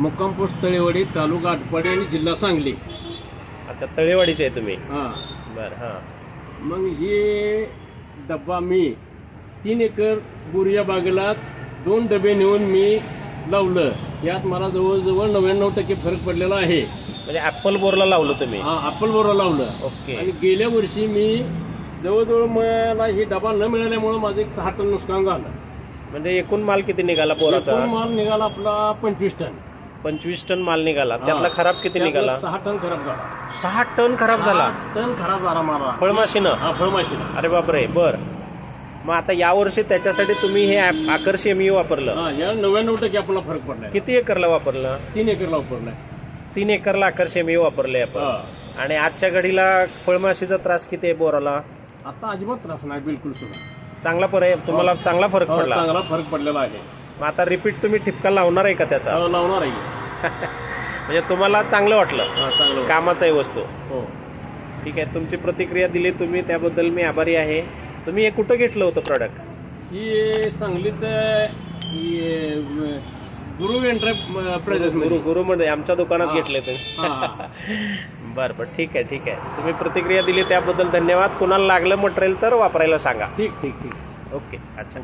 मुक्काम पोस्ट तळेवाडी, तालुका आटपाडी आणि जिल्हा सांगली. अच्छा, तळेवाडीचे आहे तुम्ही? हा. बर. हा. मग हे डब्बा मी 3 एकर बोरीच्या बागेला 2 डबे नेऊन मी लावलं. यात मला जवळजवळ 99% फरक पडलेला आहे. म्हणजे ऍपल बोरला लावलं तुम्ही? हा, ऍपल बोरला लावलं. ओके. आणि गेल्या वर्षी मी जवळजवळ मला हे डबा न मिळाल्यामुळे माझं एक 6 टन नुकसान झालं. म्हणजे एकूण माल किती निघाला बोराचा? एकूण माल निघाला आपला 25 टन. 25 टन माल निघाला. त्यातला खराब किती निघाला? 6 टन खराब झाला. 6 टन खराब झाला? 6 टन खराब झाला मला फळमाशीनं? हा, फळमाशीनं. अरे बापरे. बर. मग आता यावर्षी त्याच्यासाठी तुम्ही हे आकर्ष एमयू वापरलं? हा, या 99% आपला फरक पडलाय. किती एकरला वापरलं? 3 एकरला वापरलाय. 3 एकरला आकर्ष एमयू वापरले आपण. आणि आजच्या घडीला फळमाशीचा त्रास किती आहे बोराला? आता अजिबात त्रास नाही, बिलकुल सुद्धा. चांगला पर्याय तुम्हाला, चांगला फरक पडला? चांगला फरक पडलेला आहे. मग आता रिपीट तुम्ही ठिपका लावणार आहे का त्याचा? लावणार आहे. म्हणजे तुम्हाला चांगलं वाटलं? चांगलं कामाचाही वस्तू. हो. ठीक आहे, तुमची प्रतिक्रिया दिली तुम्ही, त्याबद्दल मी आभारी आहे. तुम्ही हे कुठं घेतलं होतं प्रॉडक्ट? ही सांगलीत गुरु एंटरप्राइजेस गुरु मध्ये आमच्या दुकानात घेतले तुम्ही? बरं बरं, ठीक आहे ठीक आहे. तुम्ही प्रतिक्रिया दिली त्याबद्दल धन्यवाद. कुणाला लागलं मटेरियल तर वापरायला सांगा. ठीक ठीक ठीक. ओके. अच्छा.